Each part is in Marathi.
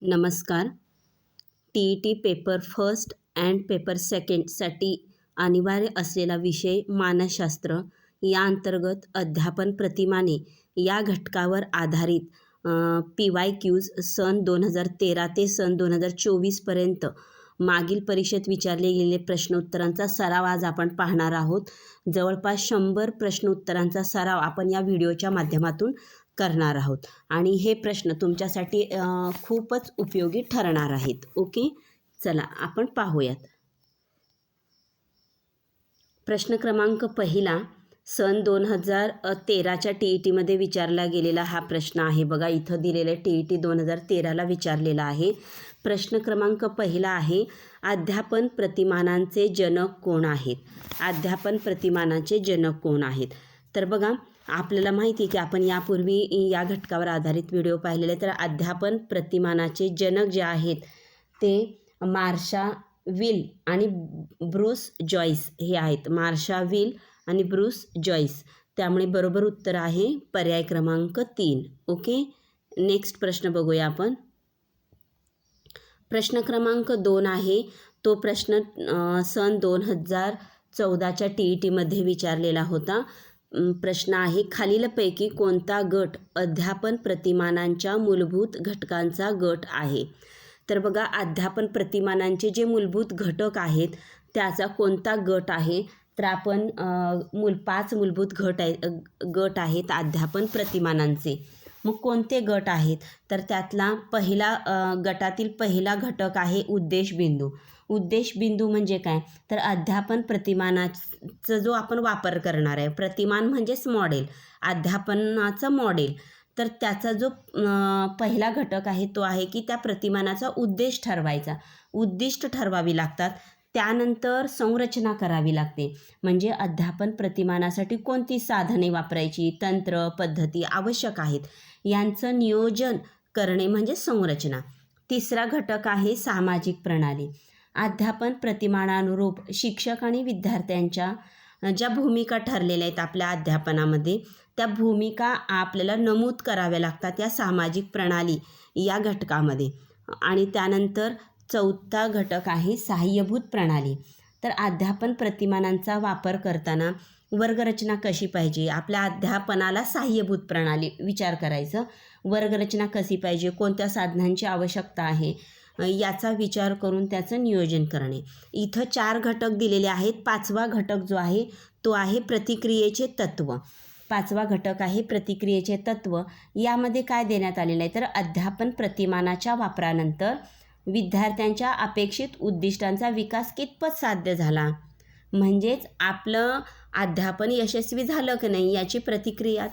नमस्कार. TET paper first and paper सेकंडसाठी अनिवार्य असलेला विषय मानसशास्त्र या अंतर्गत अध्यापन प्रतिमाने या घटकावर आधारित PYQs सन 2013 ते सन 2024पर्यंत मागील परीक्षेत विचारले गेलेले प्रश्नोत्तरांचा सराव आज आपण पाहणार आहोत. जवळपास 100 प्रश्नोत्तरांचा सराव आपण या व्हिडिओच्या माध्यमातून करणार आहोत आणि हे प्रश्न तुमच्यासाठी खूपच उपयोगी ठरणार आहेत. ओके, चला आपण पाहूयात. प्रश्न क्रमांक पहिला सन 2013च्या TETमध्ये विचारला गेलेला हा प्रश्न आहे. बघा, इथं दिलेलं TET 2013ला विचारलेला आहे. प्रश्न क्रमांक पहिला आहे, अध्यापन प्रतिमानांचे जनक कोण आहेत? अध्यापन प्रतिमानांचे जनक कोण आहेत? तर बघा, आपल्याला माहिती आहे की आपण यापूर्वी या घटकावर आधारित व्हिडिओ पाहिलेले. तर अध्यापन प्रतिमानाचे जनक जे आहेत ते मार्शा विल आणि ब्रूस जॉईस हे आहेत. मार्शा विल आणि ब्रूस जॉईस. त्यामुळे बरोबर उत्तर आहे पर्याय क्रमांक 3. ओके, नेक्स्ट प्रश्न बघूया आपण. प्रश्न क्रमांक 2 आहे. तो प्रश्न सन 2014च्या TETमध्ये विचारलेला होता. प्रश्न आहे, खालीलपैकी कोणता गट अध्यापन प्रतिमानांच्या मूलभूत घटकांचा गट आहे? तर बघा, अध्यापन प्रतिमानांचे जे मूलभूत घटक आहेत त्याचा कोणता गट आहे? तर आपण 5 मूलभूत गट आहेत अध्यापन प्रतिमानांचे. मग कोणते गट आहेत? तर त्यातला गटातील पहिला घटक आहे उद्देशबिंदू. उद्देशबिंदू म्हणजे काय? तर अध्यापन प्रतिमानाचा जो आपण वापर करणार आहे, प्रतिमान म्हणजेच मॉडेल, अध्यापनाचं मॉडेल. तर त्याचा जो पहिला घटक आहे तो आहे की त्या प्रतिमानाचा उद्देश ठरवायचा, उद्दिष्ट ठरवावी लागतात. त्यानंतर संरचना करावी लागते. म्हणजे अध्यापन प्रतिमानासाठी कोणती साधने वापरायची, तंत्र पद्धती आवश्यक आहेत यांचं नियोजन करणे म्हणजे संरचना. तिसरा घटक आहे सामाजिक प्रणाली. अध्यापन प्रतिमानानुरूप शिक्षक आणि विद्यार्थ्यांच्या ज्या भूमिका ठरलेल्या आहेत आपल्या अध्यापनामध्ये, त्या भूमिका आपल्याला नमूद कराव्या लागतात या सामाजिक प्रणाली या घटकामध्ये. आणि त्यानंतर चौथा घटक आहे सहाय्यभूत प्रणाली. तर अध्यापन प्रतिमानांचा वापर करताना वर्गरचना कशी पाहिजे, आपल्या अध्यापनाला सहाय्यभूत प्रणाली विचार करायचं. वर्गरचना कशी पाहिजे, कोणत्या साधनांची आवश्यकता आहे याचा विचार करून त्याचं नियोजन करणे. इथं 4 घटक दिलेले आहेत. 5वा घटक जो आहे तो आहे प्रतिक्रियेचे तत्त्व. 5वा घटक आहे प्रतिक्रियेचे तत्त्व. यामध्ये काय देण्यात आलेलं आहे? तर अध्यापन प्रतिमानाच्या वापरानंतर विद्यार्थ्यांच्या अपेक्षित उद्दिष्टांचा विकास कितपत साध्य झाला, म्हणजेच आपलं अध्यापन यशस्वी झालं की नाही याची प्रतिक्रिया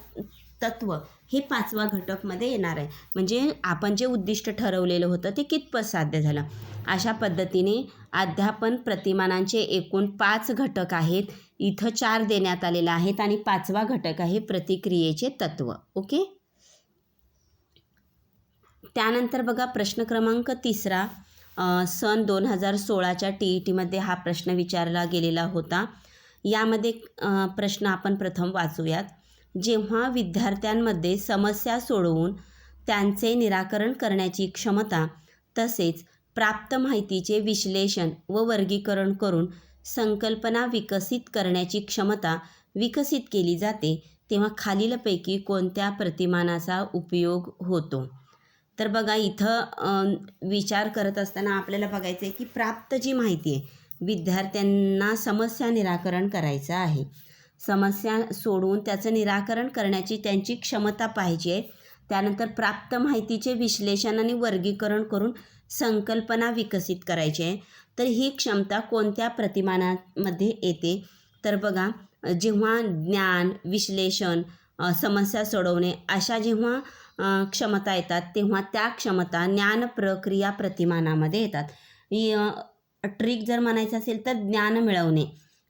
तत्त्व हे 5वा घटकमध्ये येणार आहे. म्हणजे आपण जे उद्दिष्ट ठरवलेलं होतं ते कितपत साध्य झालं. अशा पद्धतीने अध्यापन प्रतिमानांचे एकूण 5 घटक आहेत. इथं 4 देण्यात आलेले आहेत आणि 5वा घटक आहे प्रतिक्रियेचे तत्त्व. ओके, त्यानंतर बघा, प्रश्न क्रमांक 3 सन 2016च्या TETमध्ये हा प्रश्न विचारला गेलेला होता. यामध्ये प्रश्न आपण प्रथम वाचूयात. जेव्हा विद्यार्थ्यांमध्ये समस्या सोडवून त्यांचे निराकरण करण्याची क्षमता तसेच प्राप्त माहितीचे विश्लेषण व वर्गीकरण करून संकल्पना विकसित करण्याची क्षमता विकसित केली जाते, तेव्हा खालीलपैकी कोणत्या प्रतिमानाचा उपयोग होतो? तर बघा, इथं विचार करत असताना आपल्याला बघायचं आहे की प्राप्त जी माहिती आहे, विद्यार्थ्यांना समस्या निराकरण करायचं आहे, समस्या सोडवून त्याचं निराकरण करण्याची त्यांची क्षमता पाहिजे. त्यानंतर प्राप्त माहितीचे विश्लेषण आणि वर्गीकरण करून संकल्पना विकसित करायची आहे. तर ही क्षमता कोणत्या प्रतिमानामध्ये येते? तर बघा, जेव्हा ज्ञान, विश्लेषण, समस्या सोडवणे अशा जेव्हा क्षमता येतात तेव्हा त्या क्षमता ज्ञान प्रक्रिया प्रतिमानामध्ये येतात. ट्रिक जर म्हणायचं असेल तर ज्ञान मिळवणे.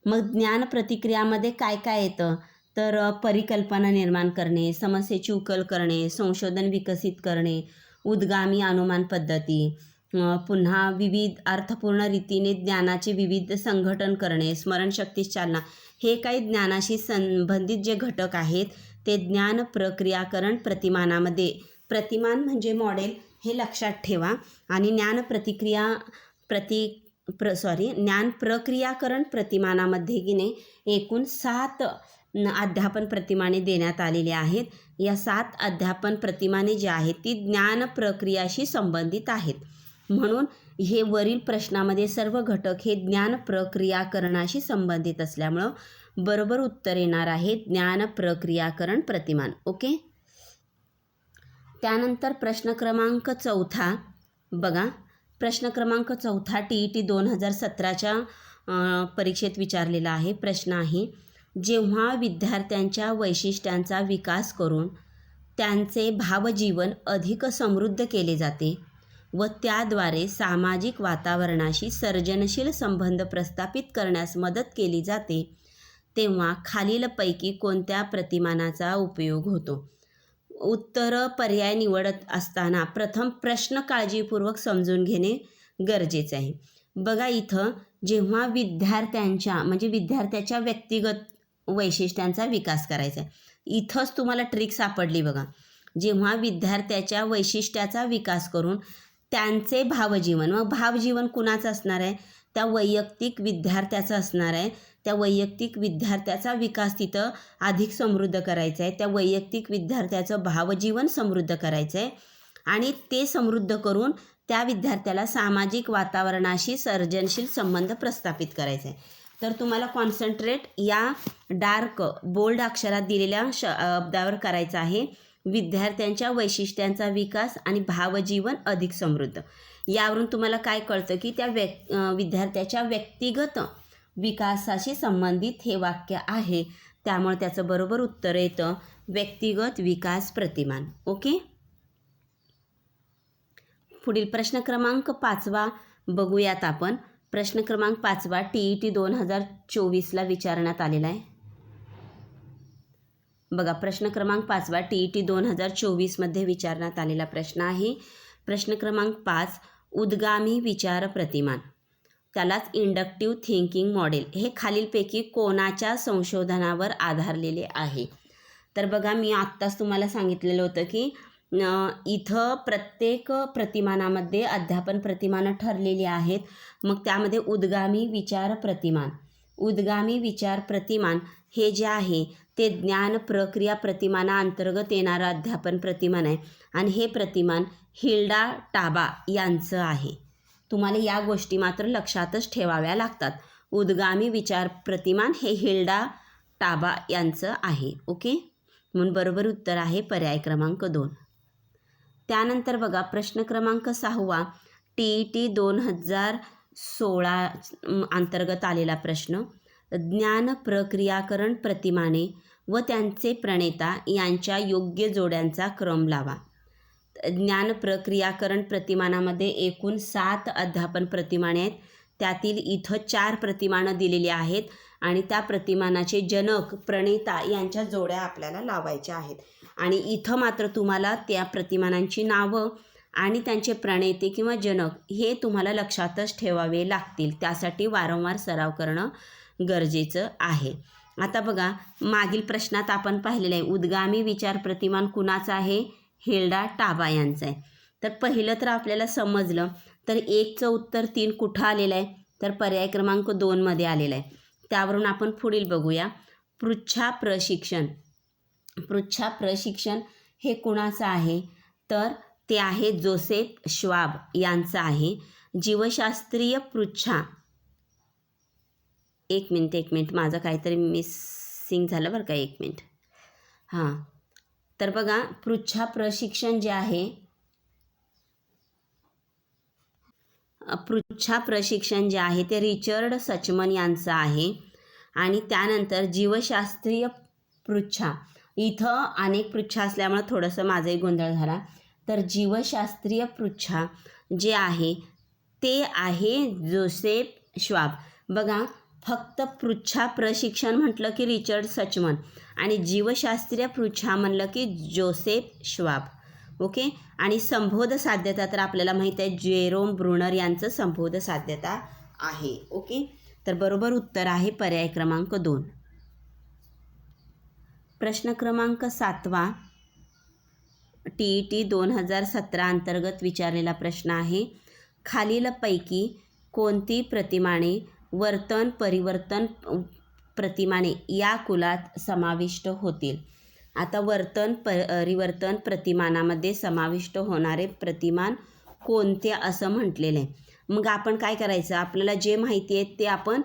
मग ज्ञान प्रतिक्रियामध्ये काय काय येतं? तर परिकल्पना निर्माण करणे, समस्येची उकल करणे, संशोधन विकसित करणे, उद्गामी अनुमान पद्धती, पुन्हा विविध अर्थपूर्ण रीतीने ज्ञानाचे विविध संघटन करणे, स्मरणशक्तीस चालना, हे काही ज्ञानाशी संबंधित जे घटक आहेत ते ज्ञान प्रक्रियाकरण प्रतिमानामध्ये, प्रतिमान म्हणजे मॉडेल, हे लक्षात ठेवा. आणि ज्ञान प्रक्रियाकरण प्रतिमानामध्ये की नाही एकूण 7 अध्यापन प्रतिमाने देण्यात आलेली आहेत. या 7 अध्यापन प्रतिमाने जी आहेत ती ज्ञान प्रक्रियाशी संबंधित आहेत. म्हणून हे वरील प्रश्नामध्ये सर्व घटक हे ज्ञान प्रक्रियाकरणाशी संबंधित असल्यामुळं बरोबर उत्तर येणार आहे ज्ञान प्रक्रियाकरण प्रतिमान. ओके. त्यानंतर प्रश्न क्रमांक 4 बघा. प्रश्न क्रमांक 4 TET 2017च्या परीक्षेत विचारलेला आहे. प्रश्न आहे, जेव्हा विद्यार्थ्यांच्या वैशिष्ट्यांचा विकास करून त्यांचे भावजीवन अधिक समृद्ध केले जाते व त्याद्वारे सामाजिक वातावरणाशी सर्जनशील संबंध प्रस्थापित करण्यास मदत केली जाते, तेव्हा खालीलपैकी कोणत्या प्रतिमानाचा उपयोग होतो? उत्तर पर्याय निवडत असताना प्रथम प्रश्न काळजीपूर्वक समजून घेणे गरजेचे आहे. बघा, इथं जेव्हा विद्यार्थ्याच्या व्यक्तिगत वैशिष्ट्यांचा विकास करायचा आहे, इथंच तुम्हाला ट्रिक सापडली बघा. जेव्हा विद्यार्थ्याच्या वैशिष्ट्याचा विकास करून त्यांचे भावजीवन, मग भावजीवन कुणाचं असणार आहे? त्या वैयक्तिक विद्यार्थ्याचं असणार आहे. त्या वैयक्तिक विद्यार्थ्याचा विकास तिथं अधिक समृद्ध करायचा आहे. त्या वैयक्तिक विद्यार्थ्याचं भावजीवन समृद्ध करायचं आहे आणि ते समृद्ध करून त्या विद्यार्थ्याला सामाजिक वातावरणाशी सर्जनशील संबंध प्रस्थापित करायचा आहे. तर तुम्हाला कॉन्सन्ट्रेट या डार्क बोल्ड अक्षरात दिलेल्या शब्दावर करायचं आहे. विद्यार्थ्यांच्या वैशिष्ट्यांचा विकास आणि भावजीवन अधिक समृद्ध. यावरून तुम्हाला काय कळतं की त्या विद्यार्थ्याच्या व्यक्तिगत विकासाशी संबंधित हे वाक्य आहे. त्यामुळे त्याचं बरोबर उत्तर येतं व्यक्तिगत विकास प्रतिमान. ओके. पुढील प्रश्न क्रमांक 5 बघूयात आपण. प्रश्न क्रमांक 5 TET 2024ला विचारण्यात आलेला आहे. बघा, प्रश्न क्रमांक 5 TET 2024मध्ये विचारण्यात आलेला प्रश्न आहे. प्रश्न क्रमांक 5, उद्गामी विचार प्रतिमान, त्यालाच इंडक्टिव्ह थिंकिंग मॉडेल, हे खालीलपैकी कोणाच्या संशोधनावर आधारलेले आहे? तर बघा, मी आत्ताच तुम्हाला सांगितलेलं होतं की इथं प्रत्येक प्रतिमानामध्ये अध्यापन प्रतिमानं ठरलेली आहेत. मग त्यामध्ये उद्गामी विचार प्रतिमान हे जे आहे ते ज्ञान प्रक्रिया प्रतिमानाअंतर्गत येणारं अध्यापन प्रतिमान आहे आणि हे प्रतिमान हिल्डा टाबा यांचं आहे. तुम्हाला या गोष्टी मात्र लक्षातच ठेवाव्या लागतात. उद्गामी विचार प्रतिमान हे हिल्डा टाबा यांचं आहे. ओके. म्हणून बरोबर उत्तर आहे पर्याय क्रमांक 2. त्यानंतर बघा, प्रश्न क्रमांक 6 TET 2016 अंतर्गत आलेला प्रश्न, ज्ञान प्रक्रियाकरण प्रतिमाने व त्यांचे प्रणेता यांच्या योग्य जोड्यांचा क्रम लावा. ज्ञान प्रक्रियाकरण प्रतिमानामध्ये एकूण 7 अध्यापन प्रतिमाने आहेत. त्यातील इथं 4 प्रतिमानं दिलेली आहेत आणि त्या प्रतिमानाचे जनक प्रणेता यांच्या जोड्या आपल्याला लावायच्या आहेत. आणि इथं मात्र तुम्हाला त्या प्रतिमानांची नावं आणि त्यांचे प्रणेते किंवा जनक हे तुम्हाला लक्षातच ठेवावे लागतील. त्यासाठी वारंवार सराव करणं गरजेचं आहे. आता बघा, मागील प्रश्नात आपण पाहिलेलं आहे उद्गामी विचार प्रतिमान कुणाचं आहे? हिल्डा टाबा यांचं आहे. तर पहिलं तर आपल्याला समजलं. तर 1चं उत्तर 3 कुठं आलेलं आहे? तर पर्याय क्रमांक 2मध्ये आलेलं आहे. त्यावरून आपण पुढील बघूया. पृच्छा प्रशिक्षण हे कुणाचं आहे? तर ते आहे जोसेफ श्वाब यांचं आहे. जीवशास्त्रीय पृच्छा, एक मिनिट माझं काहीतरी मिसिंग झालं बरं का, 1 मिनिट. हां, तर बघा, पृच्छा प्रशिक्षण जे आहे, ते रिचर्ड सचमन यांचं आहे. आणि त्यानंतर जीवशास्त्रीय पृच्छा, इथं अनेक पृच्छा असल्यामुळे थोडंसं माझाही गोंधळ झाला. तर जीवशास्त्रीय पृच्छा जे आहे ते आहे जोसेफ श्वाब. बघा, फक्त पृच्छा प्रशिक्षण म्हटलं की रिचर्ड सचमन आणि जीवशास्त्रीय पृच्छा म्हणलं की जोसेफ श्वाब. ओके. आणि संबोध साध्यता तर आपल्याला माहीत आहे जेरोम ब्रुनर यांचं संबोध साध्यता आहे. ओके. तर बरोबर उत्तर आहे पर्याय क्रमांक 2. प्रश्न क्रमांक 7 TET 2017 अंतर्गत विचारलेला प्रश्न आहे. खालीलपैकी कोणती प्रतिमाने वर्तन परिवर्तन प्रतिमाने या कुलात समाविष्ट होतील? आता वर्तन परिवर्तन प्रतिमानामध्ये समाविष्ट होणारे प्रतिमान कोणते असं म्हटलेलं आहे. मग आपण काय करायचं, आपल्याला जे माहिती आहे ते आपण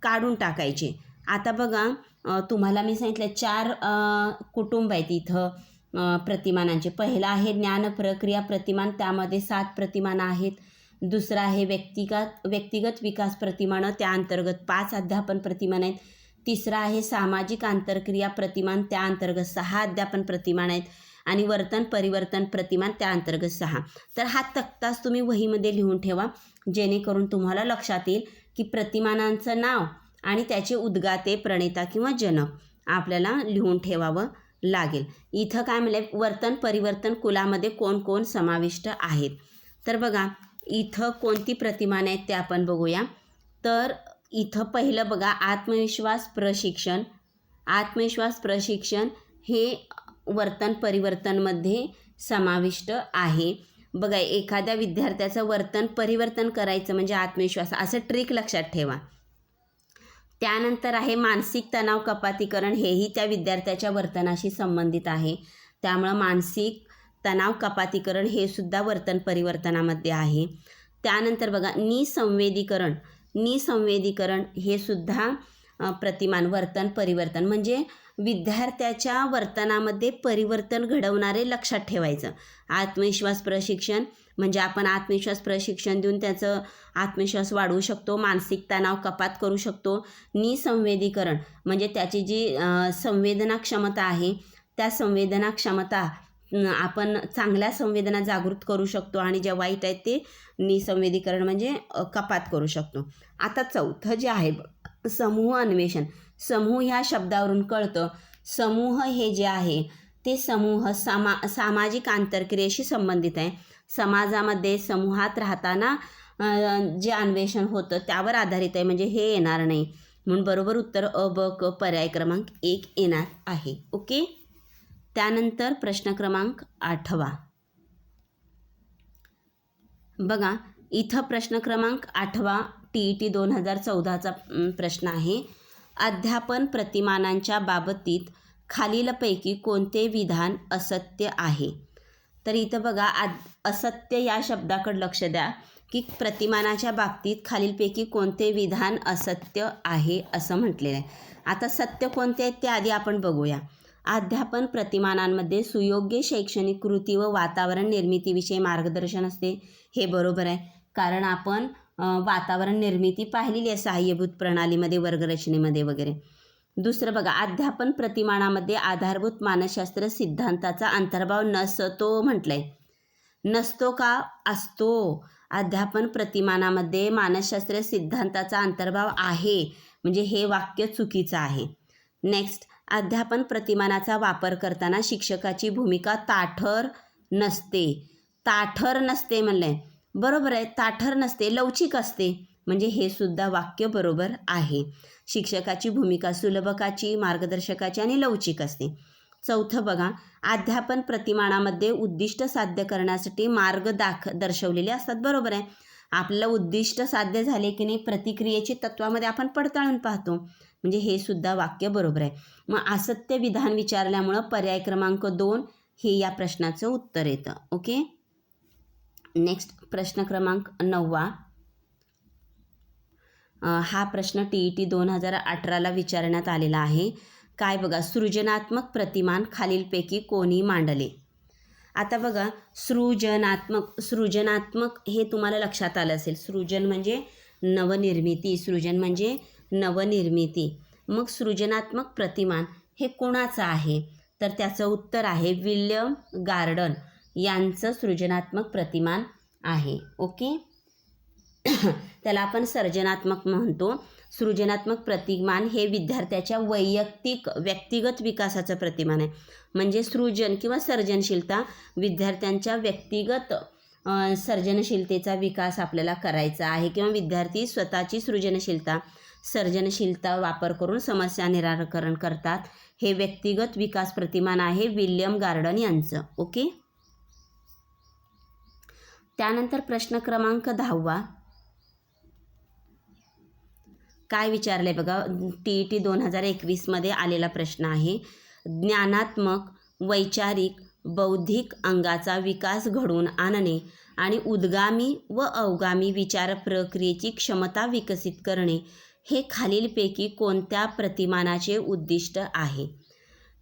काढून टाकायचे. आता बघा, तुम्हाला मी सांगितलं 4 कुटुंब आहेत इथं प्रतिमानांचे. पहिला आहे ज्ञान प्रक्रिया प्रतिमान, त्यामध्ये 7 प्रतिमानं आहेत. दुसरा आहे व्यक्तिगत विकास प्रतिमानं, त्या अंतर्गत 5 अध्यापन प्रतिमान आहेत. तिसरा आहे सामाजिक आंतरक्रिया प्रतिमान, त्या अंतर्गत 6 अध्यापन प्रतिमान आहेत. आणि वर्तन परिवर्तन प्रतिमान, त्या अंतर्गत 6. तर हा तक्ताच तुम्ही वहीमध्ये लिहून ठेवा, जेणेकरून तुम्हाला लक्षात येईल की प्रतिमानांचं नाव आणि त्याचे उद्गाते, प्रणेता किंवा जनक आपल्याला लिहून ठेवावं लागेल. इथं काय म्हणलं, वर्तन परिवर्तन कुलामध्ये कोण कोण समाविष्ट आहेत. तर बघा, इथं कोणती प्रतिमाने आहेत ते आपण बघूया. तर इथं पहिलं बघा, आत्मविश्वास प्रशिक्षण. आत्मविश्वास प्रशिक्षण हे वर्तन परिवर्तनमध्ये समाविष्ट आहे. बघा, एखाद्या विद्यार्थ्याचं वर्तन परिवर्तन करायचं म्हणजे आत्मविश्वास, असं ट्रिक लक्षात ठेवा. त्यानंतर आहे मानसिक तणाव कपातीकरण, हेही त्या विद्यार्थ्याच्या वर्तनाशी संबंधित आहे. त्यामुळं मानसिक तणाव कपातीकरण हे सुद्धा वर्तन परिवर्तनामध्ये आहे. त्यानंतर बघा, निसंवेदीकरण. निसंवेदीकरण हे सुद्धा प्रतिमान वर्तन परिवर्तन, म्हणजे विद्यार्थ्याच्या वर्तनामध्ये परिवर्तन घडवणारे लक्षात ठेवायचं. आत्मविश्वास प्रशिक्षण म्हणजे आपण आत्मविश्वास प्रशिक्षण देऊन त्याचं आत्मविश्वास वाढवू शकतो, मानसिक तणाव कपात करू शकतो. निसंवेदीकरण म्हणजे त्याची जी संवेदना क्षमता आहे, त्या संवेदना क्षमता आपण चांगल्या संवेदना जागृत करू शकतो आणि ज्या वाईट आहेत ते निसंवेदीकरण म्हणजे कपात करू शकतो. आता चौथं जे आहे समूह अन्वेषण. समूह ह्या शब्दावरून कळतं, समूह हे जे आहे ते समूह सामाजिक आंतरक्रियेशी संबंधित आहे. समाजामध्ये समूहात राहताना जे अन्वेषण होतं त्यावर आधारित आहे, म्हणजे हे येणार नाही. म्हणून बरोबर उत्तर अ ब क पर्याय क्रमांक 1 येणार आहे. ओके. त्यानंतर प्रश्न क्रमांक 8. बघा, इथं प्रश्न क्रमांक 8 TET 2014चा प्रश्न आहे. अध्यापन प्रतिमानांच्या बाबतीत खालीलपैकी कोणते विधान असत्य आहे? तर इथं बघा, असत्य या शब्दाकडे लक्ष द्या की प्रतिमानाच्या बाबतीत खालीलपैकी कोणते विधान असत्य आहे असं म्हटलेलं आहे. आता सत्य कोणते आहेत ते आधी आपण बघूया. अध्यापन प्रतिमानांमध्ये सुयोग्य शैक्षणिक कृती व वातावरण निर्मितीविषयी मार्गदर्शन असते. हे बरोबर आहे, कारण आपण वातावरण निर्मिती पाहिलेली आहे सहाय्यभूत प्रणालीमध्ये, वर्गरचनेमध्ये वगैरे. दुसरं बघा, अध्यापन प्रतिमानामध्ये आधारभूत मानसशास्त्र सिद्धांताचा अंतर्भाव नसतो म्हटलंय. नसतो का? असतो. अध्यापन प्रतिमानामध्ये मानसशास्त्र सिद्धांताचा अंतर्भाव आहे, म्हणजे हे वाक्य चुकीचं आहे. नेक्स्ट, अध्यापन प्रतिमानाचा वापर करताना शिक्षकाची भूमिका ताठर नसते. ताठर नसते म्हणलंय, बरोबर आहे, ताठर नसते, लवचिक असते, म्हणजे हे सुद्धा वाक्य बरोबर आहे. शिक्षकाची भूमिका सुलभकाची, मार्गदर्शकाची आणि लवचिक असते. चौथं बघा, अध्यापन प्रतिमानामध्ये उद्दिष्ट साध्य करण्यासाठी मार्ग दर्शवलेले असतात. बरोबर आहे, आपल्याला उद्दिष्ट साध्य झाले की नाही प्रतिक्रियेची तत्वामध्ये आपण पडताळून पाहतो, म्हणजे हे सुद्धा वाक्य बरोबर आहे. मग असत्य विधान विचारल्यामुळं पर्याय क्रमांक 2 हे या प्रश्नाचं उत्तर येतं. ओके. नेक्स्ट प्रश्न क्रमांक 9. हा प्रश्न TET 2018ला विचारण्यात आलेला आहे. काय बघा, सृजनात्मक प्रतिमान खालीलपैकी कोणी मांडले? आता बघा, सृजनात्मक हे तुम्हाला लक्षात आलं असेल. सृजन म्हणजे नवनिर्मिती, सृजन म्हणजे नवनिर्मिती. मग सृजनात्मक प्रतिमान हे कोणाचं आहे? तर त्याचं उत्तर आहे विल्यम गार्डन यांचं सृजनात्मक प्रतिमान आहे. ओके. त्याला आपण सर्जनात्मक म्हणतो. सृजनात्मक प्रतिमान हे विद्यार्थ्याच्या व्यक्तिगत विकासाचं प्रतिमान आहे. म्हणजे सृजन किंवा सर्जनशीलता, विद्यार्थ्यांच्या व्यक्तिगत सर्जनशीलतेचा विकास आपल्याला करायचा आहे, किंवा विद्यार्थी स्वतःची सृजनशीलता सर्जनशीलता वापर करून समस्या निराकरण करतात. हे व्यक्तिगत विकास प्रतिमान आहे विल्यम गार्डन यांचं. ओके. त्यानंतर प्रश्न क्रमांक 10 काय विचारले बघा. TET 2021 आलेला प्रश्न आहे. ज्ञानात्मक, वैचारिक, बौद्धिक अंगाचा विकास घडवून आणणे आणि उद्गामी व अवगामी विचार प्रक्रियेची क्षमता विकसित करणे हे खालीलपैकी कोणत्या प्रतिमानाचे उद्दिष्ट आहे.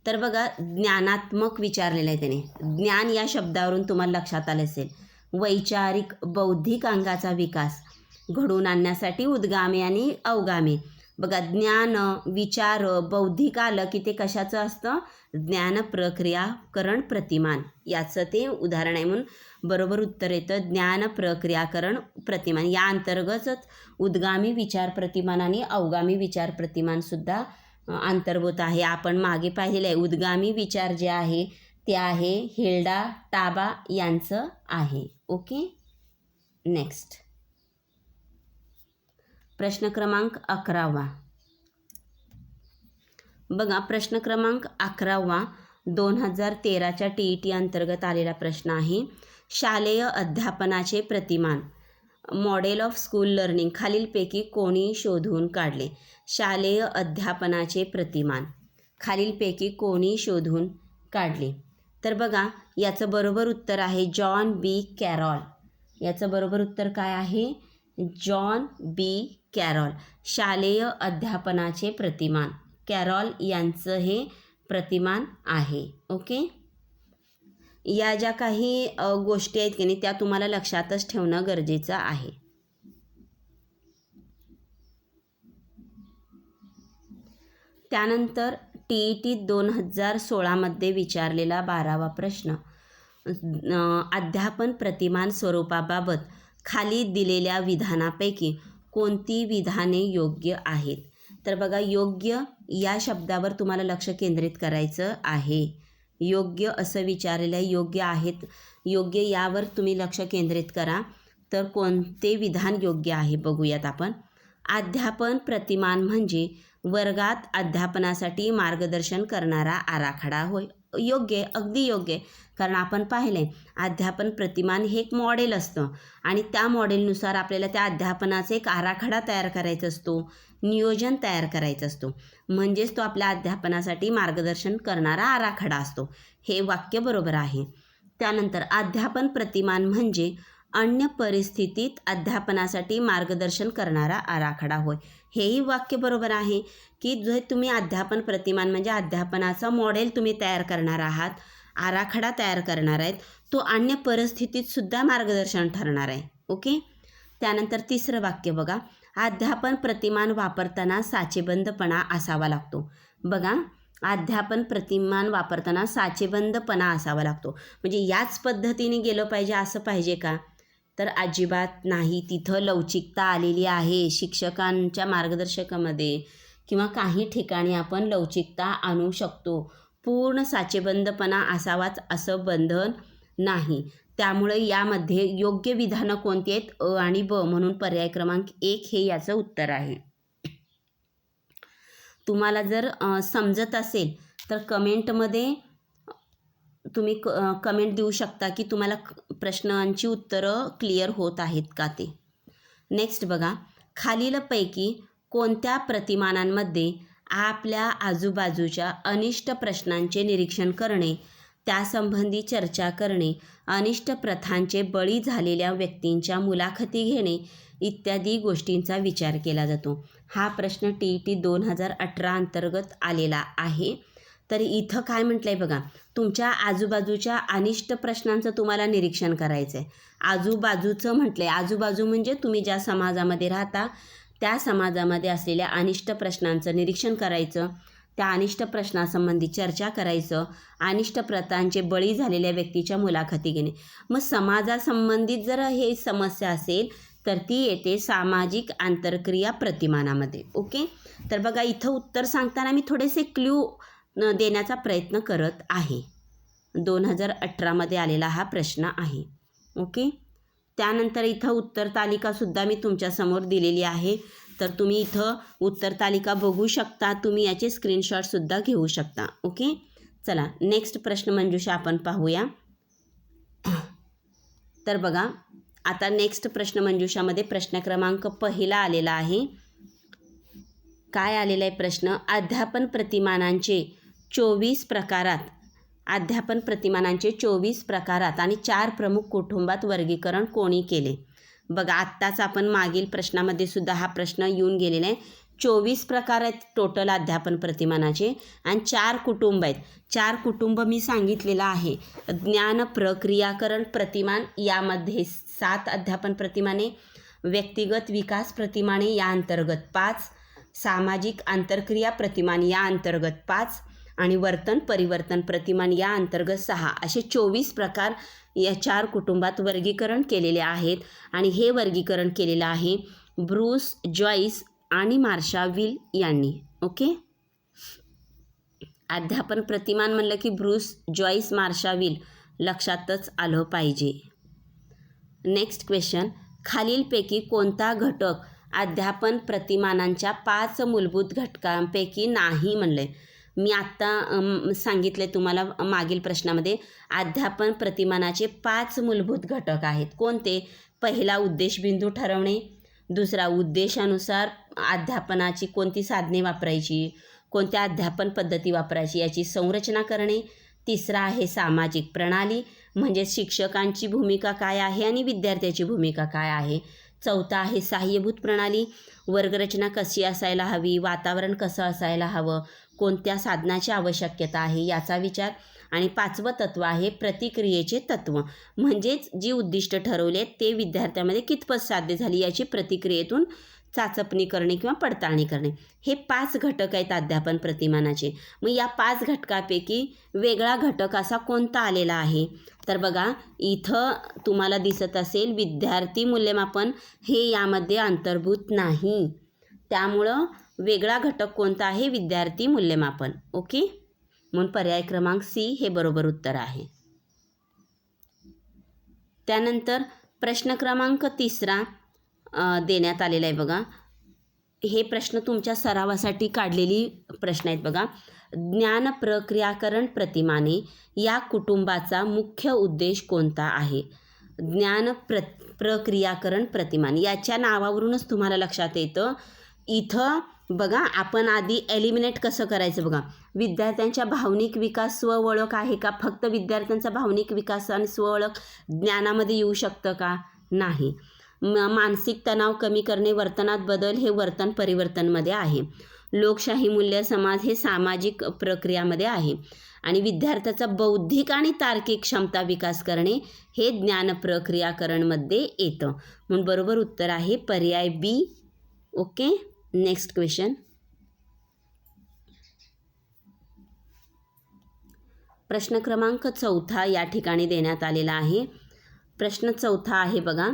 तर बघा, ज्ञानात्मक विचारलेलं आहे त्याने. ज्ञान या शब्दावरून तुम्हाला लक्षात आलं असेल. वैचारिक, बौद्धिक अंगाचा विकास घडवून आणण्यासाठी उद्गामी आणि अवगामी. बघा, ज्ञान, विचार, बौद्धिक आलं की ते कशाचं असतं? ज्ञान प्रक्रियाकरण प्रतिमान याचं ते उदाहरण आहे. म्हणून बरोबर उत्तर येतं ज्ञान प्रक्रियाकरण प्रतिमान. या अंतर्गतच उद्गामी विचार प्रतिमान आणि अवगामी विचार प्रतिमानसुद्धा अंतर्भूत आहे. आपण मागे पाहिलेलं आहे. उद्गामी विचार जे आहे ते आहे हिल्डा टाबा यांचं आहे. ओके. नेक्स्ट प्रश्न क्रमांक 11 बघा. प्रश्न क्रमांक 11 2013च्या TET अंतर्गत आलेला प्रश्न आहे. शालेय अध्यापनाचे प्रतिमान मॉडेल ऑफ स्कूल लर्निंग खालीलपैकी कोणी शोधून काढले. शालेय अध्यापनाचे प्रतिमान खालीलपैकी कोणी शोधून काढले. तर बघा, याचं बरोबर उत्तर आहे जॉन बी कॅरॉल. याचं बरोबर उत्तर काय आहे? जॉन बी कॅरॉल. शालेय अध्यापनाचे प्रतिमान कॅरॉल यांचं हे प्रतिमान आहे. ओके. या ज्या काही गोष्टी आहेत की नाही त्या तुम्हाला लक्षातच ठेवणं गरजेचं आहे. त्यानंतर TET 2016 विचारलेला 12वा प्रश्न. अध्यापन प्रतिमान स्वरूपाबाबत खाली दिलेल्या विधानापैकी कोणती विधाने योग्य आहेत. तर बघा, योग्य या शब्दावर तुम्हाला लक्ष केंद्रित करायचं आहे. योग्य असं विचारलेलं आहे. योग्य आहेत, योग्य यावर तुम्ही लक्ष केंद्रित करा. तर कोणते विधान योग्य आहे बघूयात आपण. अध्यापन प्रतिमान म्हणजे वर्गात अध्यापनासाठी मार्गदर्शन करणारा आराखडा होय. योग्य, अगदी योग्य. कारण आपण पाहिले अध्यापन प्रतिमान हे एक मॉडेल असतं आणि त्या मॉडेलनुसार आपल्याला त्या अध्यापनाचा एक आराखडा तयार करायचा असतो, नियोजन तयार करायचं असतो. म्हणजेच तो आपल्या अध्यापनासाठी मार्गदर्शन करणारा आराखडा असतो. हे वाक्य बरोबर आहे. त्यानंतर अध्यापन प्रतिमान म्हणजे अन्य परिस्थितीत अध्यापनासाठी मार्गदर्शन करणारा आराखडा होय. हेही वाक्य बरोबर आहे की जे तुम्ही अध्यापन प्रतिमान म्हणजे अध्यापनाचा मॉडेल तुम्ही तयार करणार आहात, आराखडा तयार करणार आहेत, तो अन्य परिस्थितीतसुद्धा मार्गदर्शन ठरणार आहे. ओके. त्यानंतर तिसरं वाक्य बघा. अध्यापन प्रतिमान वापरताना साचेबंदपणा असावा लागतो. बघा, अध्यापन प्रतिमान वापरताना साचेबंदपणा असावा लागतो. म्हणजे याच पद्धतीने गेलं पाहिजे असं पाहिजे का? तर अजिबात नाही. तिथं लवचिकता आलेली आहे शिक्षकांच्या मार्गदर्शकामध्ये किंवा काही ठिकाणी आपण लवचिकता आणू शकतो. पूर्ण साचेबंदपणा असावाच असं बंधन नाही. त्यामुळे यामध्ये योग्य विधानं कोणती आहेत? अ आणि ब म्हणून पर्याय क्रमांक 1 हे याचं उत्तर आहे. तुम्हाला जर समजत असेल तर कमेंटमध्ये तुम्ही कमेंट देऊ शकता की तुम्हाला प्रश्नांची उत्तरं क्लिअर होत आहेत का ते. नेक्स्ट बघा. खालीलपैकी कोणत्या प्रतिमानांमध्ये आपल्या आजूबाजूच्या अनिष्ट प्रश्नांचे निरीक्षण करणे, त्यासंबंधी चर्चा करणे, अनिष्ट प्रथांचे बळी झालेल्या व्यक्तींच्या मुलाखती घेणे इत्यादी गोष्टींचा विचार केला जातो. हा प्रश्न TET 2018 अंतर्गत आलेला आहे. तर इथं काय म्हटलं आहे बघा, तुमच्या आजूबाजूच्या अनिष्ट प्रश्नांचं तुम्हाला निरीक्षण करायचं आहे. आजूबाजूचं म्हटलं आहे. आजूबाजू म्हणजे तुम्ही ज्या समाजामध्ये राहता त्या समाजामध्ये असलेल्या अनिष्ट प्रश्नांचं निरीक्षण करायचं, त्या अनिष्ट प्रश्नासंबंधी चर्चा करायचं, अनिष्ट प्रथांचे बळी झालेल्या व्यक्तीच्या मुलाखती घेणे. मग समाजासंबंधित जर हे समस्या असेल तर ती येते सामाजिक आंतरक्रिया प्रतिमानामध्ये. ओके. तर बघा, इथं उत्तर सांगताना मी थोडेसे क्ल्यू देण्याचा प्रयत्न करत आहे. 2018 आलेला हा प्रश्न आहे. ओके. त्यानंतर इथं उत्तर तालिकासुद्धा मी तुमच्यासमोर दिलेली आहे. तर तुम्ही इथं उत्तर तालिका बघू शकता, तुम्ही याचे स्क्रीनशॉटसुद्धा घेऊ शकता. ओके, चला नेक्स्ट प्रश्नमंजुषा आपण पाहूया. तर बघा, आता नेक्स्ट प्रश्नमंजुषामध्ये प्रश्न क्रमांक पहिला आलेला आहे. काय आलेला आहे प्रश्न? अध्यापन प्रतिमानांचे 24 प्रकारात, अध्यापन प्रतिमानांचे 24 प्रकारात आणि 4 प्रमुख कुटुंबात वर्गीकरण कोणी केले? बघा, आत्ताच आपण मागील प्रश्नामध्ये सुद्धा हा प्रश्न येऊन गेलेला आहे. 24 प्रकार आहेत टोटल अध्यापन प्रतिमानाचे आणि 4 कुटुंब आहेत. 4 कुटुंब मी सांगितलेलं आहे. ज्ञान प्रक्रियाकरण प्रतिमान यामध्ये 7 अध्यापन प्रतिमाने, व्यक्तिगत विकास प्रतिमाने या अंतर्गत 5, सामाजिक आंतरक्रिया प्रतिमान या अंतर्गत 5 आणि वर्तन परिवर्तन प्रतिमान या अंतर्गत 6 असे 24 प्रकार या 4 कुटुंबात वर्गीकरण केलेले आहेत. आणि हे वर्गीकरण केलेलं आहे ब्रूस जॉईस आणि मार्शा विल यांनी. ओके, अध्यापन प्रतिमान म्हणलं की ब्रूस जॉईस मार्शा विल लक्षातच आलं पाहिजे. नेक्स्ट क्वेश्चन, खालीलपैकी कोणता घटक अध्यापन प्रतिमानांच्या 5 मूलभूत घटकांपैकी नाही म्हणलं आहे? मी आत्ता सांगितले तुम्हाला मागील प्रश्नामध्ये अध्यापन प्रतिमानाचे 5 मूलभूत घटक आहेत. कोणते? पहिला, उद्देशबिंदू ठरवणे. दुसरा, उद्देशानुसार अध्यापनाची कोणती साधने वापरायची, कोणत्या अध्यापन पद्धती वापरायची याची संरचना करणे. तिसरा आहे सामाजिक प्रणाली, म्हणजे शिक्षकांची भूमिका काय आहे आणि विद्यार्थ्याची भूमिका काय आहे. चौथा आहे सहाय्यभूत प्रणाली, वर्गरचना कशी असायला हवी, वातावरण कसं असायला हवं, कोणत्या साधनाची आवश्यकता आहे याचा विचार. आणि 5वं तत्त्व आहे प्रतिक्रियेचे तत्त्व, म्हणजेच जी उद्दिष्ट ठरवले ते विद्यार्थ्यामध्ये कितपत साध्य झाली याची प्रतिक्रियेतून चाचपणी करणे किंवा पडताळणी करणे. हे 5 घटक आहेत अध्यापन प्रतिमानाचे. मग या 5 घटकापैकी वेगळा घटक असा कोणता आलेला आहे? तर बघा, इथं तुम्हाला दिसत असेल विद्यार्थी मूल्यमापन हे यामध्ये अंतर्भूत नाही. त्यामुळं वेगळा घटक कोणता आहे? विद्यार्थी मूल्यमापन. ओके, म्हणून पर्याय क्रमांक सी हे बरोबर उत्तर आहे. त्यानंतर प्रश्न क्रमांक 3 देण्यात आलेला आहे. बघा, हे प्रश्न तुमच्या सरावासाठी काढलेली प्रश्न आहेत. बघा, ज्ञान प्रक्रियाकरण प्रतिमाने या कुटुंबाचा मुख्य उद्देश कोणता आहे? ज्ञान प्रक्रियाकरण प्रतिमान याच्या नावावरूनच तुम्हाला लक्षात येतं. इथं बघा, आपण आधी एलिमिनेट कसं करायचं बघा. विद्यार्थ्यांच्या भावनिक विकास स्व ओळख आहे का? फक्त विद्यार्थ्यांचा भावनिक विकास आणि स्व ओळख ज्ञानामध्ये येऊ शकतं का? नाही. मानसिक तणाव कमी करणे, वर्तनात बदल हे वर्तन परिवर्तनमध्ये आहे. लोकशाही मूल्य समाज हे सामाजिक प्रक्रियामध्ये आहे. आणि विद्यार्थ्याचा बौद्धिक आणि तार्किक क्षमता विकास करणे हे ज्ञान प्रक्रियाकरणमध्ये येतं. म्हणून बरोबर उत्तर आहे पर्याय बी. Okay, next question. प्रश्न क्रमांक 4 या ठिकाणी देण्यात आलेला आहे. प्रश्न 4 आहे बघा,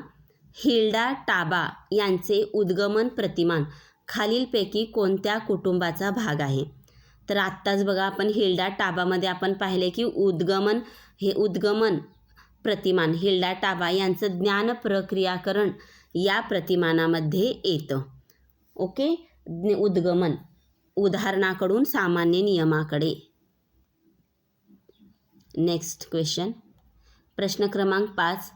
हिल्डा टाबा यांचे उद्गमन प्रतिमान खालीलपैकी कोणत्या कुटुंबाचा भाग आहे? तर आत्ताच बघा, आपण हिल्डा टाबामध्ये आपण पाहिले की उद्गमन प्रतिमान हिल्डा टाबा यांचं ज्ञान प्रक्रियाकरण या प्रतिमानामध्ये येतं. ओके, उद्गमन उदाहरणाकडून सामान्य नियमाकडे. नेक्स्ट क्वेश्चन, प्रश्न क्रमांक 5.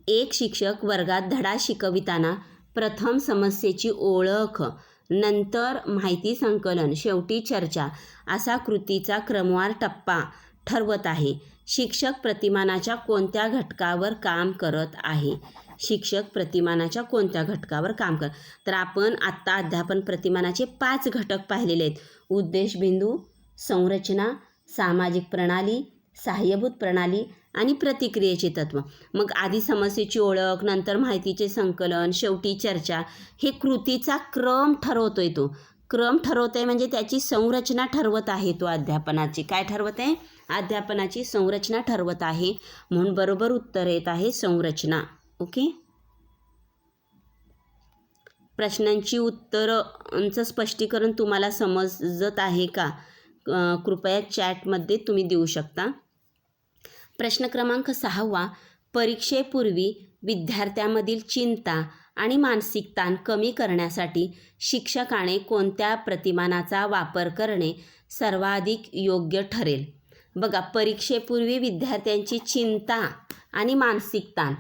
एक शिक्षक वर्गात धडा शिकविताना प्रथम समस्येची ओळख, नंतर माहिती संकलन, शेवटी चर्चा असा कृतीचा क्रमवार टप्पा ठरवत आहे. शिक्षक प्रतिमानाच्या कोणत्या घटकावर काम करत आहे? शिक्षक प्रतिमानाच्या कोणत्या घटकावर काम करत? तर आपण आत्ता अध्यापन प्रतिमानाचे 5 घटक पाहिलेले आहेत. उद्देशबिंदू, संरचना, सामाजिक प्रणाली, सहाय्यभूत प्रणाली आणि प्रतिक्रियेचे तत्व. मग आधी समस्येची ओळख, नंतर माहितीचे संकलन, शेवटी चर्चा हे कृतीचा क्रम ठरवतोय. तो क्रम ठरवत आहे म्हणजे त्याची संरचना ठरवत आहे. तो अध्यापनाची काय ठरवत आहे? अध्यापनाची संरचना ठरवत आहे. म्हणून बरोबर उत्तर येत आहे संरचना. ओके, प्रश्नांची उत्तरांचं स्पष्टीकरण तुम्हाला समजत आहे का? कृपया चॅटमध्ये तुम्ही देऊ शकता. प्रश्न क्रमांक 6. परीक्षेपूर्वी विद्यार्थ्यामधील चिंता आणि मानसिक ताण कमी करण्यासाठी शिक्षकाने कोणत्या प्रतिमानाचा वापर करणे सर्वाधिक योग्य ठरेल? बघा, परीक्षेपूर्वी विद्यार्थ्यांची चिंता आणि मानसिक ताण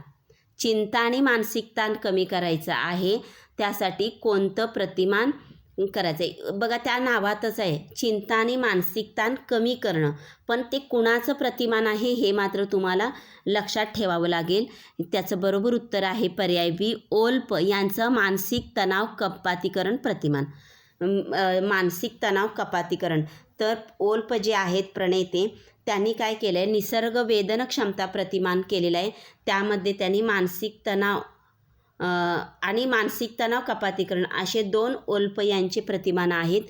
कमी करायचं आहे, त्यासाठी कोणतं प्रतिमान करायचं आहे? बघा, त्या नावातच आहे, चिंता आणि मानसिक ताण कमी करणं. पण ते कुणाचं प्रतिमान आहे हे मात्र तुम्हाला लक्षात ठेवावं लागेल. त्याचं बरोबर उत्तर आहे पर्याय बी, ओल्प यांचं मानसिक तणाव कपातीकरण प्रतिमान. मानसिक तणाव कपातीकरण. तर ओल्प जे आहेत प्रणेते, त्यांनी काय केलं आहे, निसर्ग वेदन क्षमता प्रतिमान केलेलं आहे. त्यामध्ये त्यांनी मानसिक तणाव आणि मानसिक तणाव कपातीकरण असे 2 ओल्प यांचे प्रतिमान आहेत.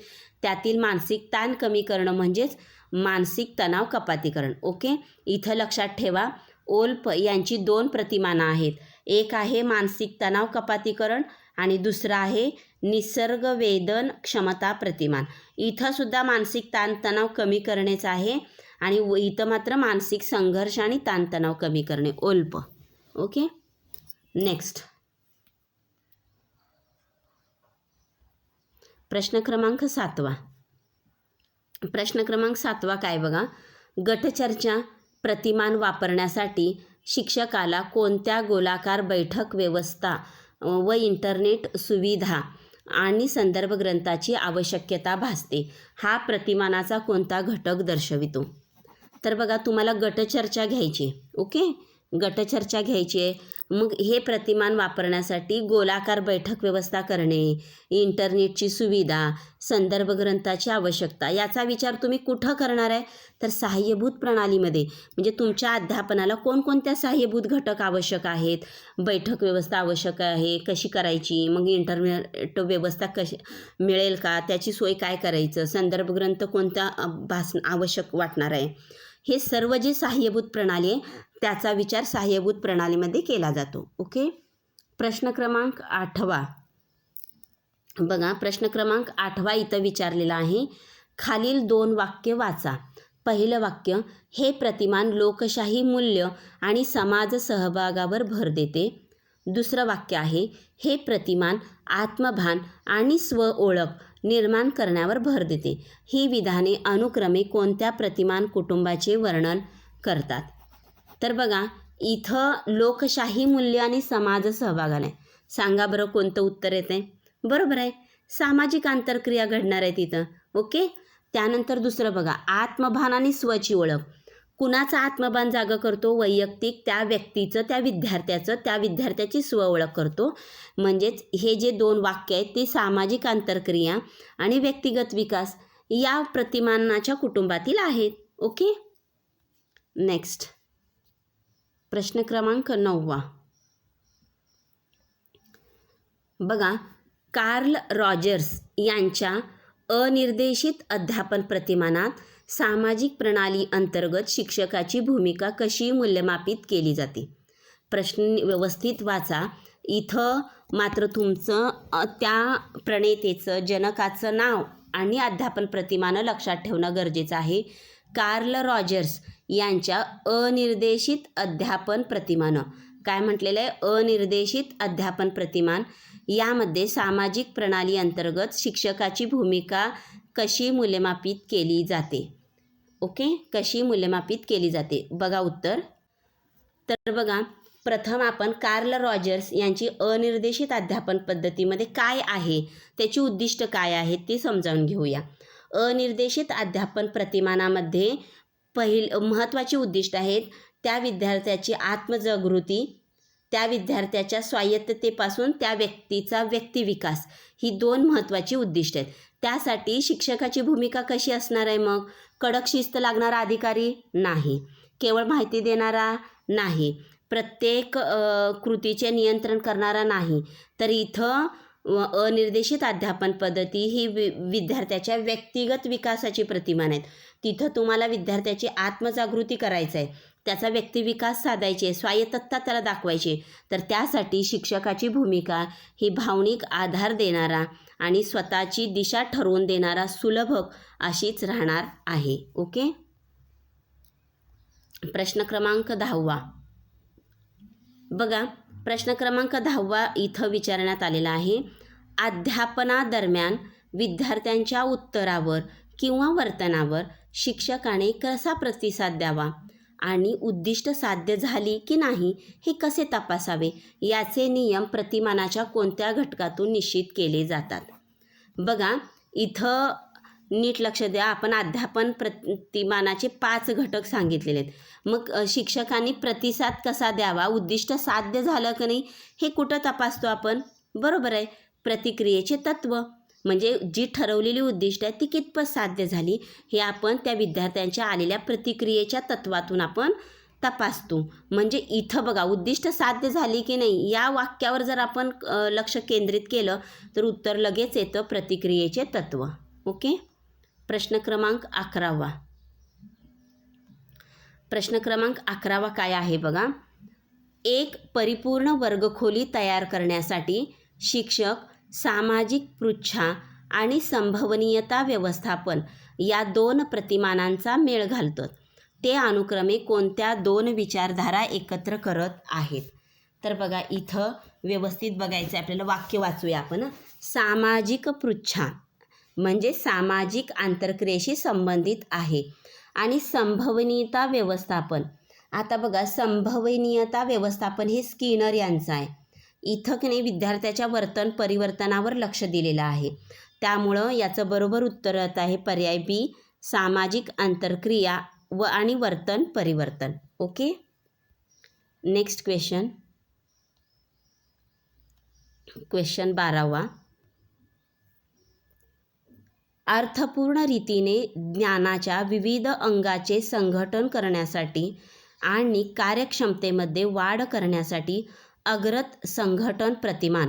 त्यातील मानसिक ताण कमी करणं म्हणजेच मानसिक तणाव कपातीकरण. ओके, इथं लक्षात ठेवा, ओल्प यांची 2 प्रतिमानं आहेत. एक आहे मानसिक तणाव कपातीकरण आणि दुसरं आहे निसर्ग वेदन क्षमता प्रतिमान. इथं सुद्धा मानसिक ताणतणाव कमी करणेच आहे आणि इथं मात्र मानसिक संघर्ष आणि ताणतणाव कमी करणे, ओल्प. ओके, नेक्स्ट प्रश्न क्रमांक 7. प्रश्न क्रमांक 7 काय बघा, गटचर्चा प्रतिमान वापरण्यासाठी शिक्षकाला कोणत्या गोलाकार बैठक व्यवस्था व इंटरनेट सुविधा आणि संदर्भ ग्रंथाची आवश्यकता भासते? हा प्रतिमानाचा कोणता घटक दर्शवितो? तर बघा, तुम्हाला गटचर्चा घ्यायची. ओके, गटचर्चा घ्यायची आहे. मग हे प्रतिमान वापरण्यासाठी गोलाकार बैठक व्यवस्था करणे, इंटरनेटची सुविधा, संदर्भ ग्रंथाची आवश्यकता, याचा विचार तुम्ही कुठं करणार आहे? तर सहाय्यभूत प्रणालीमध्ये. म्हणजे तुमच्या अध्यापनाला कोणकोणत्या सहाय्यभूत घटक आवश्यक आहेत, बैठक व्यवस्था आवश्यक आहे, कशी करायची, मग इंटरनेट व्यवस्था कशी मिळेल का, त्याची सोय काय करायचं, संदर्भ ग्रंथ कोणता आवश्यक वाटणार आहे, हे सर्व जे सहाय्यभूत प्रणाली आहे त्याचा विचार सहाय्यभूत प्रणालीमध्ये केला जातो. ओके, प्रश्न क्रमांक 8. बघा, प्रश्न क्रमांक 8 इथं विचारलेला आहे. खालील 2 वाक्य वाचा. पहिलं वाक्य, हे प्रतिमान लोकशाही मूल्य आणि समाज सहभागावर भर देते. दुसरं वाक्य आहे, हे प्रतिमान आत्मभान आणि स्वओळख निर्माण करण्यावर भर देते. ही विधाने अनुक्रमे कोणत्या प्रतिमान कुटुंबाचे वर्णन करतात? तर बघा, इथं लोकशाही मूल्य आणि समाज सहभाग आलाय. सांगा बरं कोणतं उत्तर येतं? बरोबर आहे, सामाजिक आंतरक्रिया घडणार आहे तिथं. ओके, त्यानंतर दुसरं बघा, आत्मभान आणि स्वची ओळख. कुणाचा आत्मभान जागा करतो? वैयक्तिक त्या व्यक्तीचं, त्या विद्यार्थ्याची स्वओळख करतो. म्हणजेच हे जे 2 वाक्य आहेत ते सामाजिक आंतरक्रिया आणि व्यक्तिगत विकास या प्रतिमानाच्या कुटुंबातील आहेत. ओके, नेक्स्ट प्रश्न क्रमांक 9. बघा, कार्ल रॉजर्स यांच्या अनिर्देशित अध्यापन प्रतिमानात सामाजिक प्रणाली अंतर्गत शिक्षकाची भूमिका कशी मूल्यमापित केली जाते? प्रश्न व्यवस्थित वाचा. इथं मात्र तुमचं त्या प्रणेतेचं, जनकाचं नाव आणि अध्यापन प्रतिमानं लक्षात ठेवणं गरजेचं आहे. कार्ल रॉजर्स यांच्या अनिर्देशित अध्यापन प्रतिमानं. काय म्हटलेलं आहे? अनिर्देशित अध्यापन प्रतिमान. यामध्ये सामाजिक प्रणाली अंतर्गत शिक्षकाची भूमिका कशी मूल्यमापित केली जाते? ओके, कशी मूल्यमापित केली जाते? बघा उत्तर. तर बघा, प्रथम आपण कार्ल रॉजर्स यांची अनिर्देशित अध्यापन पद्धतीमध्ये काय आहे, त्याची उद्दिष्ट काय आहेत ते समजावून घेऊया. अनिर्देशित अध्यापन प्रतिमानामध्ये महत्त्वाची उद्दिष्ट आहेत त्या विद्यार्थ्याची आत्मजागृती, त्या विद्यार्थ्याच्या स्वायत्ततेपासून त्या व्यक्तीचा व्यक्तिविकास, ही 2 महत्त्वाची उद्दिष्ट आहेत. त्यासाठी शिक्षकाची भूमिका कशी असणार आहे? मग कडक शिस्त लागणारा अधिकारी नाही, केवळ माहिती देणारा नाही, प्रत्येक कृतीचे नियंत्रण करणारा नाही. तर इथं अनिर्देशित अध्यापन पद्धती ही विद्यार्थ्याच्या व्यक्तिगत विकासाची प्रतिमान आहेत. तिथं तुम्हाला विद्यार्थ्याची आत्मजागृती करायचं आहे, त्याचा व्यक्तिविकास साधायचे आहे, स्वायत्तता त्याला दाखवायची. तर त्यासाठी शिक्षकाची भूमिका ही भावनिक आधार देणारा आणि स्वतःची दिशा ठरवून देणारा सुलभक अशीच राहणार आहे. ओके, प्रश्न क्रमांक 10. बघा, प्रश्न क्रमांक 10 इथं विचारण्यात आलेला आहे. अध्यापनादरम्यान विद्यार्थ्यांच्या उत्तरावर किंवा वर्तनावर शिक्षकाने कसा प्रतिसाद द्यावा आणि उद्दिष्ट साध्य झाली की नाही हे कसे तपासावे याचे नियम प्रतिमानाच्या कोणत्या घटकातून निश्चित केले जातात. बघा इथं नीट लक्ष द्या. आपण अध्यापन प्रतिमानाचे 5 घटक सांगितलेले आहेत. मग शिक्षकांनी प्रतिसाद कसा द्यावा, उद्दिष्ट साध्य झालं की नाही हे कुठं तपासतो आपण? बरोबर आहे, प्रतिक्रियेचे तत्त्व. म्हणजे जी ठरवलेली उद्दिष्ट आहे ती कितपत साध्य झाली हे आपण त्या विद्यार्थ्यांच्या आलेल्या प्रतिक्रियेच्या तत्वातून आपण तपासतो. म्हणजे इथं बघा उद्दिष्ट साध्य झाली की नाही या वाक्यावर जर आपण लक्ष केंद्रित केलं तर उत्तर लगेच येतं प्रतिक्रियेचे तत्त्व. ओके. प्रश्न क्रमांक 11. प्रश्न क्रमांक 11 काय आहे बघा. एक परिपूर्ण वर्गखोली तयार करण्यासाठी शिक्षक सामाजिक पृच्छा आणि संभवनीयता व्यवस्थापन या 2 प्रतिमानांचा मेळ घालतात. ते अनुक्रमे कोणत्या 2 विचारधारा एकत्र करत आहेत? तर बघा इथं व्यवस्थित बघायचं आहे आपल्याला. वाक्य वाचूया आपण. सामाजिक पृच्छा म्हणजे सामाजिक आंतरक्रियेशी संबंधित आहे आणि संभवनीयता व्यवस्थापन. आता बघा संभवनीयता व्यवस्थापन हे स्किनर यांचं आहे. इथं की नाही विद्यार्थ्याच्या वर्तन परिवर्तनावर लक्ष दिलेलं आहे. त्यामुळं याचं बरोबर उत्तर येत आहे पर्याय बी, सामाजिक आंतरक्रिया आणि वर्तन परिवर्तन. ओके. Next question 12. अर्थपूर्ण रीतीने ज्ञानाच्या विविध अंगाचे संघटन करण्यासाठी आणि कार्यक्षमतेमध्ये वाढ करण्यासाठी अग्रत संघटन प्रतिमान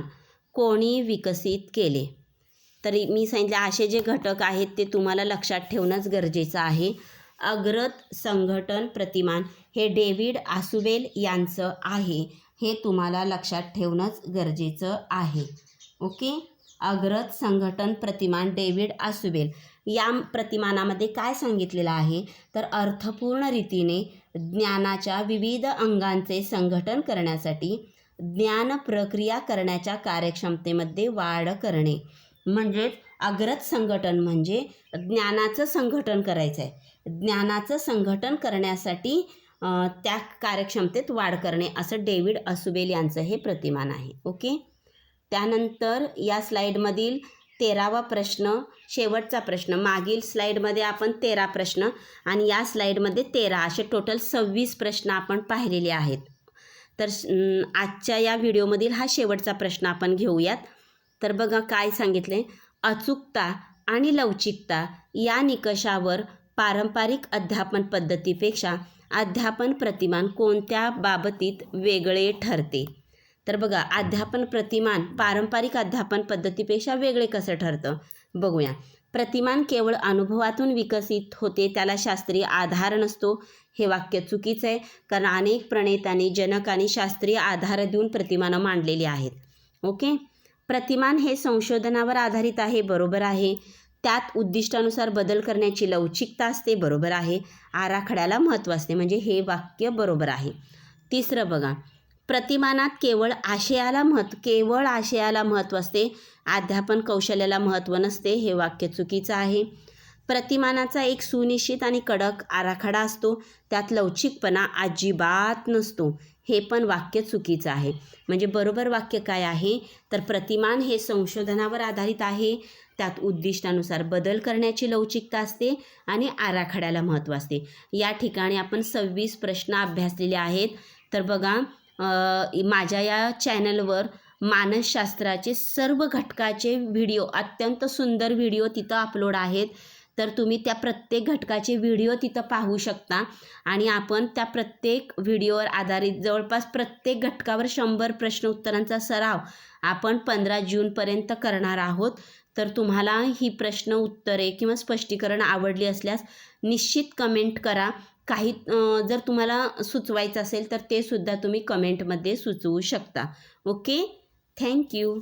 कोणी विकसित केले? तरी मी सांगितले असे जे घटक आहेत ते तुम्हाला लक्षात ठेवणंच गरजेचं आहे. अग्रत संघटन प्रतिमान हे डेव्हिड आसुबेल यांचं आहे. हे तुम्हाला लक्षात ठेवणंच गरजेचं आहे. ओके. अग्रत संघटन प्रतिमान डेव्हिड आसुबेल या प्रतिमानामध्ये काय सांगितलेलं आहे तर अर्थपूर्ण रीतीने ज्ञानाच्या विविध अंगांचे संघटन करण्यासाठी ज्ञान प्रक्रिया करण्याच्या कार्यक्षमतेमध्ये वाढ करणे. म्हणजेच अग्रत संघटन म्हणजे ज्ञानाचं संघटन करायचं आहे. ज्ञानाचं संघटन करण्यासाठी त्या कार्यक्षमतेत वाढ करणे असं डेव्हिड आसुबेल यांचं हे प्रतिमान आहे. ओके. त्यानंतर या स्लाईडमधील 13वा प्रश्न शेवटचा प्रश्न. मागील स्लाईडमध्ये आपण 13 प्रश्न आणि या स्लाईडमध्ये 13 असे टोटल 26 प्रश्न आपण पाहिलेले आहेत. तर आजच्या या व्हिडिओमधील हा शेवटचा प्रश्न आपण घेऊयात. तर बघा काय सांगितले. अचूकता आणि लवचिकता या निकषावर पारंपरिक अध्यापन पद्धतीपेक्षा अध्यापन प्रतिमान कोणत्या बाबतीत वेगळे ठरते? तर बघा अध्यापन प्रतिमान पारंपरिक अध्यापन पद्धतीपेक्षा वेगळे कसं ठरतं बघूया. प्रतिमान केवळ अनुभवातून विकसित होते, त्याला शास्त्रीय आधार नसतो. हे वाक्य चुकीचं आहे, कारण अनेक प्रणेत्यांनी जनकांनी शास्त्रीय आधार देऊन प्रतिमानं मांडलेली आहेत. ओके. प्रतिमान हे संशोधनावर आधारित आहे. बरोबर आहे. त्यात उद्दिष्टानुसार बदल करण्याची लवचिकता असते. बरोबर आहे. आराखड्याला महत्त्व असते. म्हणजे हे वाक्य बरोबर आहे. तिसरं बघा. प्रतिमानात केवळ आशयाला महत्त्व असते, अध्यापन कौशल्याला महत्त्व नसते. हे वाक्य चुकीचं आहे. प्रतिमानाचा एक सुनिश्चित आणि कडक आराखडा असतो, त्यात लवचिकपणा अजिबात नसतो. हे पण वाक्य चुकीचं आहे. म्हणजे बरोबर वाक्य काय आहे तर प्रतिमान हे संशोधनावर आधारित आहे, त्यात उद्दिष्टानुसार बदल करण्याची लवचिकता असते आणि आराखड्याला महत्त्व असते. या ठिकाणी आपण 26 प्रश्न अभ्यासलेले आहेत. तर बघा माझ्या या चॅनलवर मानसशास्त्राचे सर्व घटकाचे व्हिडिओ, अत्यंत सुंदर व्हिडिओ तिथं अपलोड आहेत. तर तुम्ही त्या प्रत्येक घटकाचे व्हिडिओ तिथं पाहू शकता आणि आपण त्या प्रत्येक व्हिडिओवर आधारित जवळपास प्रत्येक घटकावर 100 प्रश्न उत्तरांचा सराव आपण 15 जूनपर्यंत करणार आहोत. तर तुम्हाला ही प्रश्न उत्तरे किंवा स्पष्टीकरण आवडली असल्यास निश्चित कमेंट करा. काही जर तुम्हाला सुचवायचं असेल तर ते सुद्धा तुम्ही कमेंटमध्ये सुचवू शकता. ओके. थँक्यू.